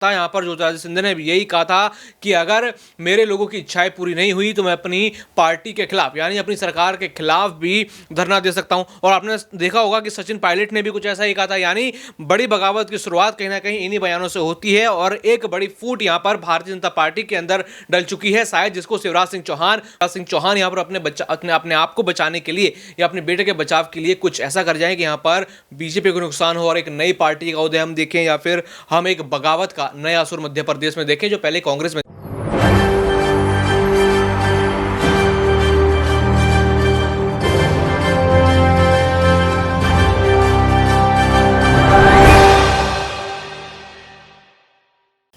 था। यहाँ पर ज्योतिरादित्य सिंधिया ने भी यही कहा था कि अगर मेरे लोगों की इच्छाएं पूरी नहीं हुई तो मैं अपनी पार्टी के खिलाफ यानी अपनी सरकार के खिलाफ भी धरना दे सकता हूं। और आपने देखा होगा कि सचिन पायलट ने भी कुछ ऐसा ही कहा था। यानी बड़ी बगावत की शुरुआत कहीं ना कहीं इन्हीं बयानों से होती है और एक बड़ी फूट यहाँ पर भारतीय जनता पार्टी के अंदर डल चुकी है, शायद जिसको शिवराज सिंह चौहान यहाँ पर अपने आप को बचाने के लिए या अपने बेटे के बचाव के लिए कुछ ऐसा कर जाए कि यहाँ पर बीजेपी को नुकसान हो और एक नई पार्टी का उदय हम देखें, या फिर हम एक बगावत का नया असुर मध्य प्रदेश में देखें जो पहले कांग्रेस में।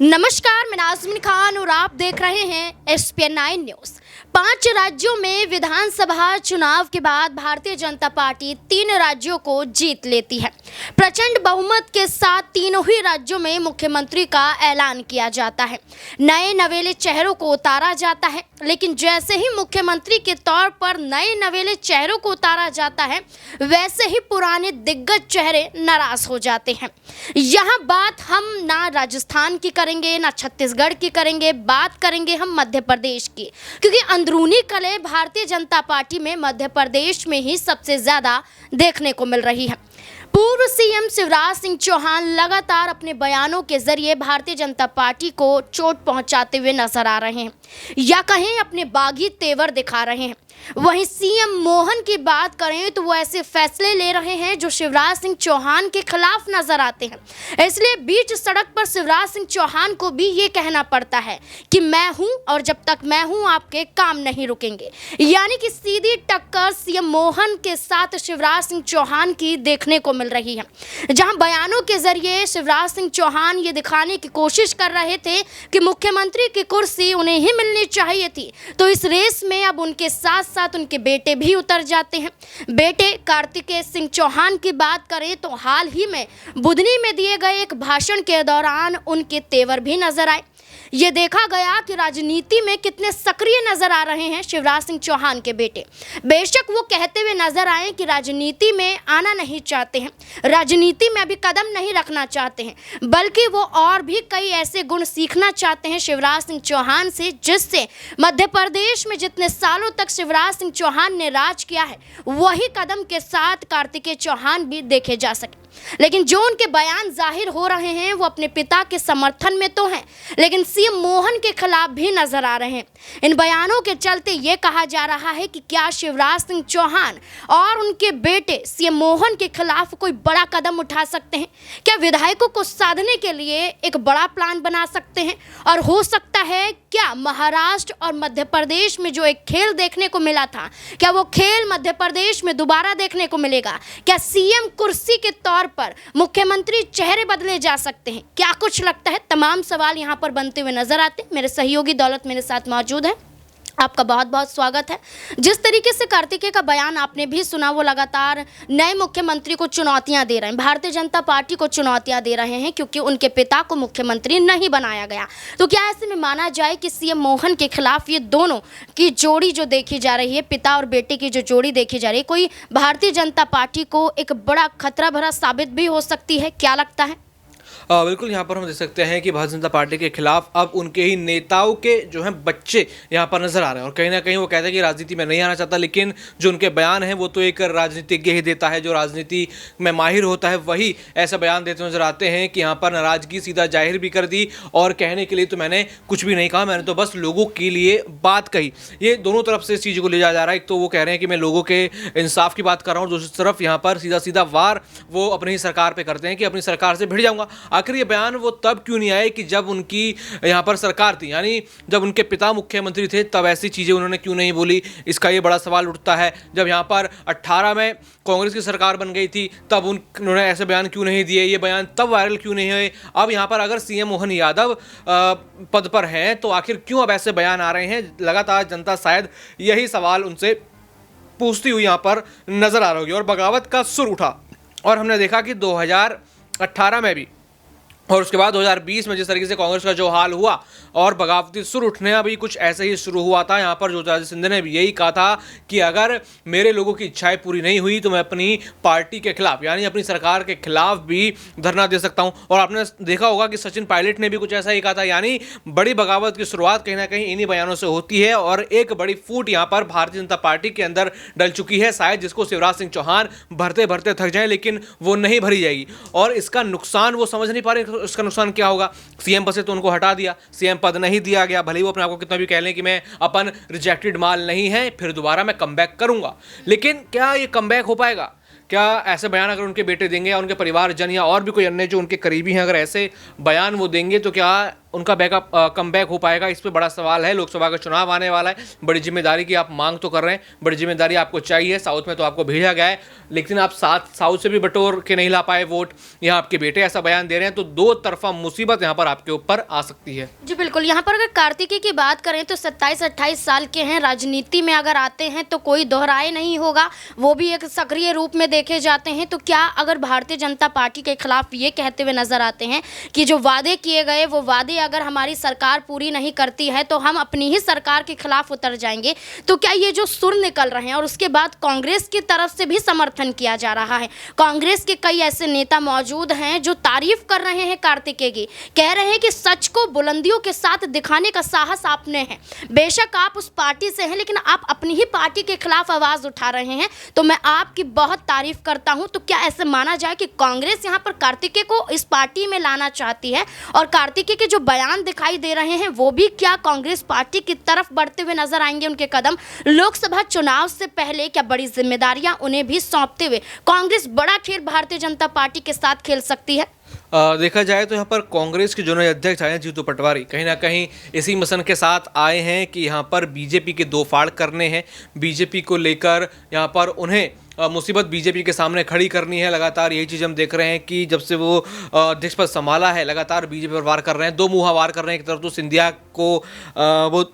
नमस्कार, मैं नाज़मीन खान और आप देख रहे हैं SPN 9 न्यूज़। 5 राज्यों में विधानसभा चुनाव के बाद भारतीय जनता पार्टी 3 राज्यों को जीत लेती है। प्रचंड बहुमत के साथ तीनों ही राज्यों में मुख्यमंत्री का ऐलान किया जाता है। नए नवेले चेहरों को उतारा जाता है, लेकिन जैसे ही मुख्यमंत्री के तौर पर नए नवेले चेहरों को उतारा जाता है, वैसे ही पुराने दिग्गज चेहरे नाराज हो जाते हैं। यहाँ बात हम ना राजस्थान की करेंगे ना छत्तीसगढ़ की करेंगे, बात करेंगे हम मध्य प्रदेश की, क्योंकि अंदरूनी कलह भारतीय जनता पार्टी में मध्य प्रदेश में ही सबसे ज्यादा देखने को मिल रही है। पूर्व सीएम शिवराज सिंह चौहान लगातार अपने बयानों के जरिए भारतीय जनता पार्टी को चोट पहुंचाते हुए नजर आ रहे हैं या कहें अपने बागी तेवर दिखा रहे हैं। वहीं सीएम मोहन की बात करें तो वो ऐसे फैसले ले रहे हैं जो शिवराज सिंह चौहान के खिलाफ नजर आते हैं। इसलिए बीच सड़क पर शिवराज सिंह चौहान को भी ये कहना पड़ता है कि मैं हूं और जब तक मैं हूं आपके काम नहीं रुकेंगे। यानी कि सीधी टक्कर सीएम मोहन के साथ शिवराज सिंह चौहान की देखने को मिल रही है, जहां बयानों के जरिए शिवराज सिंह चौहान ये दिखाने की कोशिश कर रहे थे कि मुख्यमंत्री की कुर्सी उन्हें ही मिलनी चाहिए थी, तो इस रेस में अब उनके साथ साथ उनके बेटे भी उतर जाते हैं। बेटे कार्तिकेय सिंह चौहान की बात करें तो हाल ही में बुधनी में दिए गए एक भाषण के दौरान उनके तेवर भी नजर आए। ये देखा गया कि राजनीति में कितने सक्रिय नजर आ रहे हैं शिवराज सिंह चौहान के बेटे। बेशक वो कहते हुए नजर आए कि राजनीति में आना नहीं चाहते हैं, राजनीति में अभी कदम नहीं रखना चाहते हैं, बल्कि वो और भी कई ऐसे गुण सीखना चाहते हैं शिवराज सिंह चौहान से, जिससे मध्य प्रदेश में जितने सालों तक शिवराज सिंह चौहान ने राज किया है, वही कदम के साथ कार्तिकेय चौहान भी देखे जा सके। लेकिन जो उनके बयान जाहिर हो रहे हैं वो अपने पिता के समर्थन में तो हैं, लेकिन सीएम मोहन के खिलाफ भी नजर आ रहे हैं। इन बयानों के चलते ये कहा जा रहा है कि क्या शिवराज सिंह चौहान और उनके बेटे सीएम मोहन के खिलाफ कोई बड़ा कदम उठा सकते हैं? क्या विधायकों को साधने के लिए एक बड़ा प्लान बना सकते हैं? और हो सकता है क्या महाराष्ट्र और मध्य प्रदेश में जो एक खेल देखने को मिला था, क्या वो खेल मध्य प्रदेश में दोबारा देखने को मिलेगा? क्या सीएम कुर्सी के तौर पर मुख्यमंत्री चेहरे बदले जा सकते हैं? क्या कुछ लगता है? तमाम सवाल यहाँ पर बनते हुए नजर आते हैं। मेरे सहयोगी दौलत मेरे साथ मौजूद है, आपका बहुत बहुत स्वागत है। जिस तरीके से कार्तिकेय का बयान आपने भी सुना, वो लगातार नए मुख्यमंत्री को चुनौतियां दे रहे हैं, भारतीय जनता पार्टी को चुनौतियां दे रहे हैं, क्योंकि उनके पिता को मुख्यमंत्री नहीं बनाया गया। तो क्या ऐसे में माना जाए कि सीएम मोहन के खिलाफ ये दोनों की जोड़ी जो देखी जा रही है, पिता और बेटे की जो जोड़ी देखी जा रही है, कोई भारतीय जनता पार्टी को एक बड़ा खतरा भरा साबित भी हो सकती है? क्या लगता है? बिल्कुल, यहाँ पर हम देख सकते हैं कि भारतीय जनता पार्टी के खिलाफ अब उनके ही नेताओं के जो हैं बच्चे यहाँ पर नजर आ रहे हैं और कहीं ना कहीं वो कहते हैं कि राजनीति में नहीं आना चाहता, लेकिन जो उनके बयान हैं वो तो एक राजनीतिज्ञ ही देता है, जो राजनीति में माहिर होता है वही ऐसा बयान देते नजर आते हैं कि यहाँ पर नाराजगी सीधा जाहिर भी कर दी और कहने के लिए तो मैंने कुछ भी नहीं कहा, मैंने तो बस लोगों के लिए बात कही। ये दोनों तरफ से इस चीज़ को ले जाया जा रहा है। एक तो वो कह रहे हैं कि मैं लोगों के इंसाफ की बात कर रहा हूँ, दूसरी तरफ यहाँ पर सीधा सीधा वार वो अपनी ही सरकार पर करते हैं कि अपनी सरकार से भिड़ जाऊँगा। आखिर ये बयान वो तब क्यों नहीं आए कि जब उनकी यहाँ पर सरकार थी, यानी जब उनके पिता मुख्यमंत्री थे, तब ऐसी चीज़ें उन्होंने क्यों नहीं बोली? इसका ये बड़ा सवाल उठता है। जब यहाँ पर 18 में कांग्रेस की सरकार बन गई थी, तब उन्होंने ऐसे बयान क्यों नहीं दिए? ये बयान तब वायरल क्यों नहीं हुए? अब यहाँ पर अगर सीएम मोहन यादव पद पर हैं तो आखिर क्यों अब ऐसे बयान आ रहे हैं? लगातार जनता शायद यही सवाल उनसे पूछती हुई यहाँ पर नजर आ रही होगी। और बगावत का सुर उठा और हमने देखा कि 2018 में भी और उसके बाद 2020 में जिस तरीके से कांग्रेस का जो हाल हुआ और बगावती सुर उठने भी कुछ ऐसे ही शुरू हुआ था। यहाँ पर ज्योतिरादित्य सिंधिया ने भी यही कहा था कि अगर मेरे लोगों की इच्छाएं पूरी नहीं हुई तो मैं अपनी पार्टी के खिलाफ यानी अपनी सरकार के खिलाफ भी धरना दे सकता हूं। और आपने देखा होगा कि सचिन पायलट ने भी कुछ ऐसा ही कहा था, यानी बड़ी बगावत की शुरुआत कहीं ना कहीं इन्हीं बयानों से होती है और एक बड़ी फूट यहाँ पर भारतीय जनता पार्टी के अंदर डल चुकी है, शायद जिसको शिवराज सिंह चौहान भरते भरते थक जाए लेकिन वो नहीं भरी जाएगी। और इसका नुकसान वो समझ नहीं पा रहे इसका नुकसान क्या होगा। सीएम पद से तो उनको हटा दिया, सीएम पद नहीं दिया गया, भले ही वो अपने आप को कितना भी कह लें कि मैं अपन रिजेक्टेड माल नहीं है, फिर दोबारा मैं कमबैक करूंगा, लेकिन क्या ये कमबैक हो पाएगा? क्या ऐसे बयान अगर उनके बेटे देंगे या उनके परिवारजन या और भी कोई अन्य जो उनके करीबी हैं, अगर ऐसे बयान वो देंगे तो क्या उनका बैकअप कमबैक हो पाएगा? इस पे बड़ा सवाल है। लोकसभा का चुनाव आने वाला है, बड़ी जिम्मेदारी की आप मांग तो कर रहे हैं, बड़ी जिम्मेदारी आपको चाहिए। साउथ में तो आपको भेजा गया है, लेकिन आप साउथ से भी बटोर के नहीं ला पाए वोट, यहाँ आपके बेटे ऐसा बयान दे रहे हैं, तो दो तरफा मुसीबत यहाँ पर आपके ऊपर आ सकती है। जी बिल्कुल। यहाँ पर अगर कार्तिकी की बात करें तो 27-28 साल के हैं, राजनीति में अगर आते हैं तो कोई दोहराए नहीं होगा, वो भी एक सक्रिय रूप में देखे जाते हैं। तो क्या अगर भारतीय जनता पार्टी के खिलाफ ये कहते हुए नजर आते हैं कि जो वादे किए गए वो वादे अगर हमारी सरकार पूरी नहीं करती है तो हम अपनी ही सरकार के खिलाफ उतर जाएंगे, तो क्या ये जो सुर निकल रहे हैं और उसके बाद कांग्रेस की तरफ से भी समर्थन किया जा रहा है, कांग्रेस के कई ऐसे नेता मौजूद हैं जो तारीफ कर रहे हैं कार्तिकेय की, कह रहे हैं कि सच को बुलंदियों के साथ दिखाने का साहस आपने है, बेशक आप उस पार्टी से हैं लेकिन आप अपनी ही पार्टी के खिलाफ आवाज उठा रहे हैं, तो मैं आपकी बहुत तारीफ करता हूं। तो क्या ऐसे माना जाए कि कांग्रेस यहां पर कार्तिकेय को इस पार्टी में लाना चाहती है और कार्तिकेय के जो बयान दिखाई दे रहे हैं वो भी क्या कांग्रेस पार्टी की तरफ बढ़ते हुए नजर आएंगे? उनके कदम लोकसभा चुनाव से पहले क्या बड़ी जिम्मेदारियां उन्हें भी सौंपते हुए कांग्रेस बड़ा खेल भारतीय जनता पार्टी के साथ खेल सकती है? देखा जाए तो यहाँ पर कांग्रेस के जो नए अध्यक्ष आए हैं जीतू पटवारी, कहीं ना कहीं इसी मिशन के साथ आए हैं कि यहाँ पर बीजेपी के दो फाड़ करने हैं, बीजेपी को लेकर यहाँ पर उन्हें मुसीबत बीजेपी के सामने खड़ी करनी है। लगातार यही चीज़ हम देख रहे हैं कि जब से वो अध्यक्ष पद संभाला है लगातार बीजेपी पर वार कर रहे हैं, दो मुँहा वार कर रहे हैं। एक तरफ तो सिंधिया को वो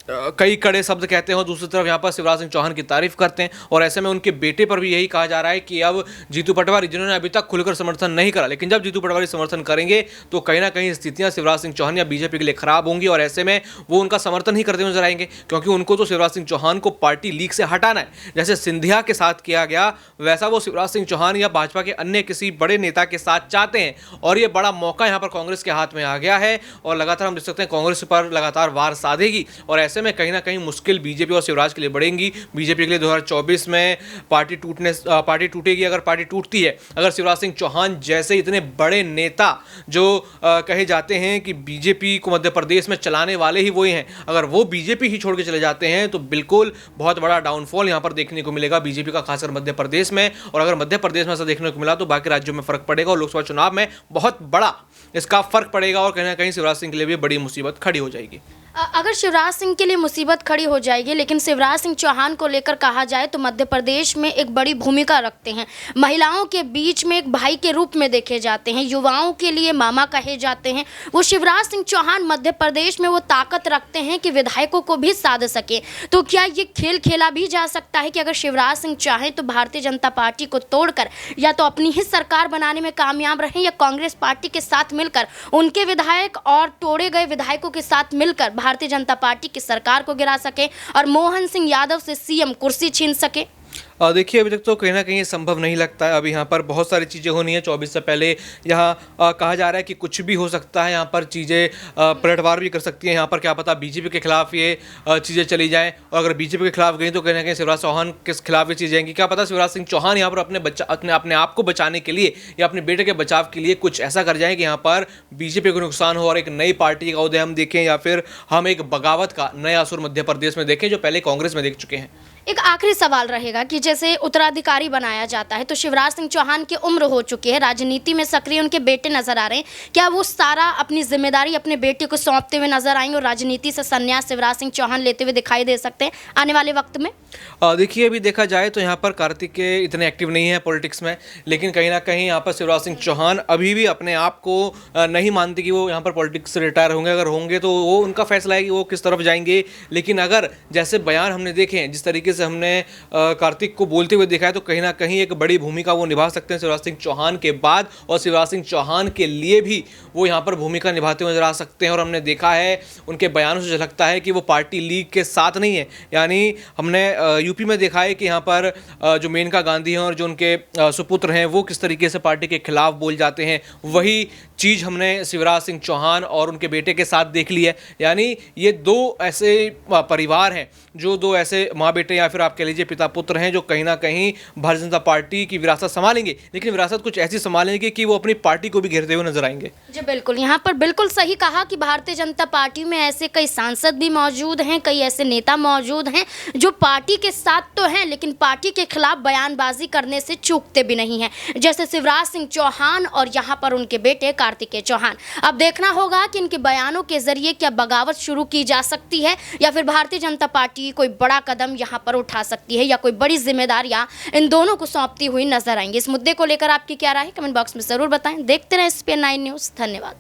कई कड़े शब्द कहते हैं और दूसरी तरफ यहाँ पर शिवराज सिंह चौहान की तारीफ करते हैं, और ऐसे में उनके बेटे पर भी यही कहा जा रहा है कि अब जीतू पटवारी, जिन्होंने अभी तक खुलकर समर्थन नहीं करा, लेकिन जब जीतू पटवारी समर्थन करेंगे तो कहीं ना कहीं स्थितियां शिवराज सिंह चौहान या बीजेपी के लिए खराब होंगी, और ऐसे में वो उनका समर्थन ही करते हुए नजर आएंगे, क्योंकि उनको तो शिवराज सिंह चौहान को पार्टी लीग से हटाना है। जैसे सिंधिया के साथ किया गया वैसा वो शिवराज सिंह चौहान या भाजपा के अन्य किसी बड़े नेता के साथ चाहते हैं, और ये बड़ा मौका यहाँ पर कांग्रेस के हाथ में आ गया है और लगातार हम देख सकते हैं कांग्रेस पर लगातार वार साधेगी, और ऐसे में कहीं ना कहीं मुश्किल बीजेपी और शिवराज के लिए बढ़ेंगी। बीजेपी के लिए 2024 में पार्टी टूटेगी। अगर पार्टी टूटती है, अगर शिवराज सिंह चौहान जैसे इतने बड़े नेता जो कहे जाते हैं कि बीजेपी को मध्य प्रदेश में चलाने वाले ही वही हैं, अगर वो बीजेपी ही छोड़ के चले जाते हैं तो बिल्कुल बहुत बड़ा डाउनफॉल यहाँ पर देखने को मिलेगा बीजेपी का, खासकर मध्य प्रदेश में। और अगर मध्य प्रदेश में ऐसा देखने को मिला तो बाकी राज्यों में फर्क पड़ेगा और लोकसभा चुनाव में बहुत बड़ा इसका फर्क पड़ेगा, और कहीं ना कहीं शिवराज सिंह के लिए भी बड़ी मुसीबत खड़ी हो जाएगी। अगर शिवराज सिंह के लिए मुसीबत खड़ी हो जाएगी, लेकिन शिवराज सिंह चौहान को लेकर कहा जाए तो मध्य प्रदेश में एक बड़ी भूमिका रखते हैं, महिलाओं के बीच में एक भाई के रूप में देखे जाते हैं, युवाओं के लिए मामा कहे जाते हैं। वो शिवराज सिंह चौहान मध्य प्रदेश में वो ताकत रखते हैं कि विधायकों को भी साध सके। तो क्या ये खेल खेला भी जा सकता है कि अगर शिवराज सिंह चाहें तो भारतीय जनता पार्टी को तोड़कर या तो अपनी ही सरकार बनाने में कामयाब रहें या कांग्रेस पार्टी के साथ मिलकर उनके विधायक और तोड़े गए विधायकों के साथ मिलकर भारतीय जनता पार्टी की सरकार को गिरा सके और मोहन सिंह यादव से सीएम कुर्सी छीन सके? देखिए, अभी तक तो कहीं ना कहीं संभव नहीं लगता है। अभी यहाँ पर बहुत सारी चीज़ें होनी है। 24 से पहले यहाँ कहा जा रहा है कि कुछ भी हो सकता है, यहाँ पर चीज़ें पलटवार भी कर सकती हैं। यहाँ पर क्या पता बीजेपी के खिलाफ ये चीज़ें चली जाएं, और अगर बीजेपी के खिलाफ गई तो कहीं ना कहीं शिवराज चौहान के खिलाफ ये चीज़ें जाएंगी। क्या पता शिवराज सिंह चौहान यहाँ पर अपने आप को बचाने के लिए या अपने बेटे के बचाव के लिए कुछ ऐसा कर जाएं कि यहाँ पर बीजेपी को नुकसान हो और एक नई पार्टी का उदय हम देखें, या फिर हम एक बगावत का नया असुर मध्य प्रदेश में देखें जो पहले कांग्रेस में देख चुके हैं। एक आखिरी सवाल रहेगा कि जैसे उत्तराधिकारी बनाया जाता है तो शिवराज सिंह चौहान की उम्र हो चुकी है, राजनीति में सक्रिय उनके बेटे नजर आ रहे हैं, क्या वो सारा अपनी जिम्मेदारी अपने बेटे को सौंपते हुए नजर आएंगे और राजनीति से संन्यास शिवराज सिंह चौहान लेते हुए दिखाई दे सकते हैं आने वाले वक्त में? देखिए, अभी देखा जाए तो यहाँ पर कार्तिकेय इतने एक्टिव नहीं है पॉलिटिक्स में, लेकिन कहीं ना कहीं यहाँ पर शिवराज सिंह चौहान अभी भी अपने आप को नहीं मानते कि वो यहाँ पर पॉलिटिक्स से रिटायर होंगे। अगर होंगे तो वो उनका फैसला है कि वो किस तरफ जाएंगे, लेकिन अगर जैसे बयान हमने देखे हैं, जिस तरीके से हमने कार्तिक को बोलते हुए देखा है, तो कहीं ना कहीं एक बड़ी भूमिका वो निभा सकते हैं शिवराज सिंह चौहान के बाद, और शिवराज सिंह चौहान के लिए भी वो यहाँ पर भूमिका निभाते हुए नजर आ सकते हैं। और हमने देखा है उनके बयानों से झलकता है कि वो पार्टी लीग के साथ नहीं है। यानी हमने यूपी में देखा है कि यहाँ पर जो मेनका गांधी हैं और जो उनके सुपुत्र हैं वो किस तरीके से पार्टी के खिलाफ बोल जाते हैं, वही चीज़ हमने शिवराज सिंह चौहान और उनके बेटे के साथ देख ली है। यानी ये दो ऐसे परिवार हैं, जो दो ऐसे माँ बेटे या फिर आप कह लीजिए पिता पुत्र हैं, जो कहीं ना कहीं भारतीय जनता पार्टी की विरासत संभालेंगे, लेकिन विरासत कुछ ऐसी संभालेंगे कि वो अपनी पार्टी को भी घेरते हुए नजर आएंगे। जी बिल्कुल, यहाँ पर बिल्कुल सही कहा कि भारतीय जनता पार्टी में ऐसे कई सांसद भी मौजूद हैं, कई ऐसे नेता मौजूद हैं जो पार्टी के साथ तो हैं लेकिन पार्टी के खिलाफ बयानबाजी करने से चूकते भी नहीं हैं, जैसे शिवराज सिंह चौहान और यहाँ पर उनके बेटे कार्तिकेय चौहान। अब देखना होगा कि इनके बयानों के जरिए क्या बगावत शुरू की जा सकती है या फिर भारतीय जनता पार्टी कोई बड़ा कदम यहाँ पर उठा सकती है या कोई बड़ी जिम्मेदारियां इन दोनों को सौंपती हुई नजर आएंगी। इस मुद्दे को लेकर आपकी क्या राय है, कमेंट बॉक्स में जरूर बताएं। देखते रहें SPN9 न्यूज़। धन्यवाद।